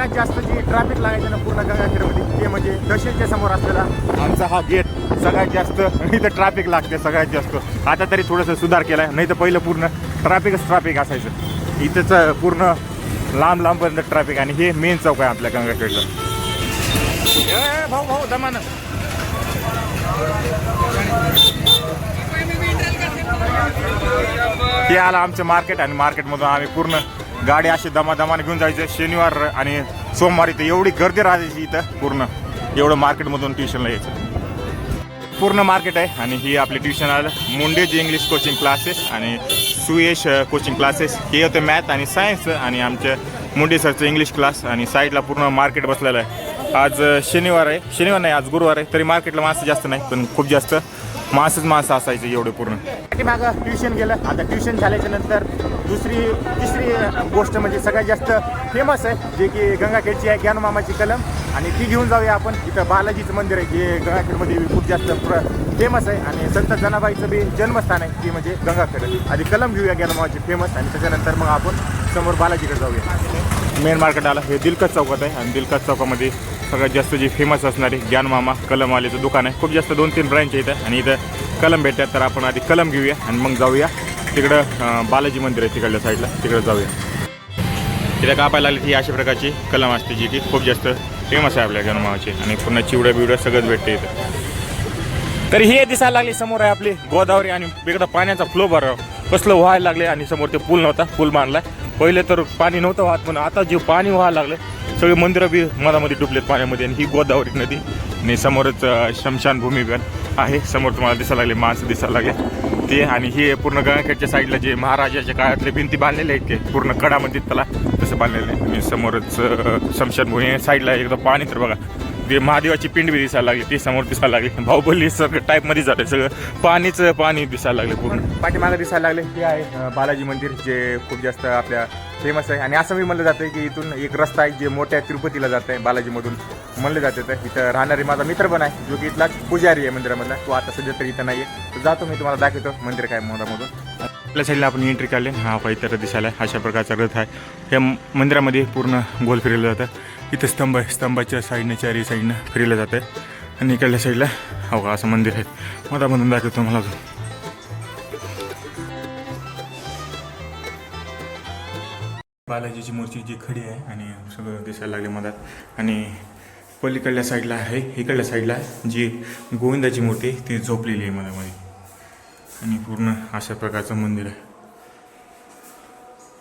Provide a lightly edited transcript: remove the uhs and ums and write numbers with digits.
सगळ्यात जास्त जी ट्रॅफिक लागायचं ना पूर्ण गंगाखेडमध्ये ते म्हणजे तहसीलच्या समोर असलेला आमचा हा गेट सगळ्यात जास्त इथं ट्रॅफिक लागते सगळ्यात जास्त. आता तरी थोडंसं सुधार केला आहे, नाही तर पहिलं पूर्ण ट्रॅफिक असायचं इथंच पूर्ण लांबपर्यंत ट्रॅफिक. आणि हे मेन चौक आहे आपल्या गंगाखेडचं. भाऊ दमानं हे आलं आमचं मार्केट. आणि मार्केटमधून आम्ही पूर्ण गाडी अशी दमादमाने घेऊन जायचं. शनिवार आणि सोमवारी तर एवढी गर्दी राहायची इथं पूर्ण. एवढं मार्केटमधून ट्युशनला यायचं पूर्ण मार्केट आहे. आणि ही आपली ट्युशन आलं मुंडेज इंग्लिश कोचिंग क्लासेस आणि सुयश कोचिंग क्लासेस. हे होते मॅथ आणि सायन्स आणि आमच्या मुंडे सरचं इंग्लिश क्लास. आणि साईडला पूर्ण मार्केट बसलेलं आहे. आज शनिवार नाही आज गुरुवार आहे, तरी मार्केटला माणसं जास्त नाही पण खूप जास्त माणसं असायचं एवढे पूर्ण. मागं ट्युशन गेलं. आता ट्युशन झाल्याच्या नंतर तिसरी गोष्ट म्हणजे सगळ्यात जास्त फेमस आहे जे की गंगाखेडची आहे ज्ञानमामाची कलम. आणि ती घेऊन जाऊया आपण. इथं बालाजीचं मंदिर आहे जे गंगाखेडमध्ये खूप जास्त फेमस आहे. आणि संत जनाबाईचं बी जन्मस्थान आहे ती म्हणजे गंगाखेड. आधी कलम घेऊया ज्ञानमामाची फेमस आणि त्याच्यानंतर मग आपण समोर बालाजीकडे जाऊया. मेन मार्केट आला हे दिलखत चौकात आहे. आणि दिलखत चौकामध्ये सगळ्यात जास्त जे फेमस असणारे ज्ञानमामा कलमवालेचं दुकान आहे. खूप जास्त 2-3 ब्रँच आहे इथं. आणि इथं कलम भेटतात तर आपण आधी कलम घेऊया आणि मग जाऊया तिकडं बालाजी मंदिर आहे तिकडल्या साईडला तिकडं जाऊया. तिथं कापायला लागली ही अशा प्रकारची कलम असते जी की खूप जास्त फेमस आहे आपल्या ज्ञानमामाची. आणि पुन्हा चिवड्या सगळंच भेटते इथं. तरी हे दिसायला लागली समोर आहे आपली गोदावरी. आणि इकडं पाण्याचा फ्लो बरं कसलं व्हायला लागले. आणि समोर ते पूल नव्हता, पूल बांधला. पहिले तर पाणी नव्हतं वाहत पण आता जे पाणी व्हायला लागलं सगळे मंदिरं बी मधामध्ये डुबलेत पाण्यामध्ये. आणि ही गोदावरी नदी आणि समोरच शमशानभूमी पण आहे. समोर तुम्हाला दिसायला लागले माणसं दिसायला लागले ते. आणि हे पूर्ण गंगाखेडच्या साईडला जे महाराजाच्या काळातले भिंती बांधलेले आहेत ते पूर्ण कडामध्ये त्याला तसं बांधलेलं आहे. आणि समोरच शमशानभूमी साईडला एकदम पाणी तर बघा ते महादेवाची पिंड बी दिसायला लागली ती समोर दिसायला लागली. बाहुबली सगळं टाईपमध्ये झालं सगळं पाणी दिसायला लागले पूर्ण. पाठीमागं दिसायला लागले ते आहे बालाजी मंदिर जे खूप जास्त आपल्या फेमस आहे. आणि असं मी म्हणलं जातं की इथून एक रस्ता आहे जे मोठ्या तिरुपतीला जात आहे बालाजीमधून म्हणलं जातं. तर इथं राहणारी माझा मित्र पण आहे जो की इथला पुजारी आहे मंदिरामधला. तो आता सध्या तरी इथं नाही आहे. तर जातो मी तुम्हाला दाखवतो मंदिर काय मधामधून. आपल्या साईडला आपण एंट्री काढली. हा काहीतरी दिसायला अशा प्रकारचा रथ आहे. ह्या मंदिरामध्ये पूर्ण गोल फिरलं जातं. इथं स्तंभ आहे, स्तंभाच्या साईडनं चारी साईडनं फिरलं जातं. आणि इकडल्या साईडला हो का असं मंदिर आहे. मधामधून दाखवतो मला. बालाजीची मूर्ती जी खडी आहे आणि सगळं दिसायला लागले मधात. आणि पलीकडल्या साईडला आहे इकडल्या साईडला जी गोविंदाची मूर्ती ती झोपलेली आहे मधामध्ये. आणि पूर्ण अशा प्रकारचं मंदिर आहे.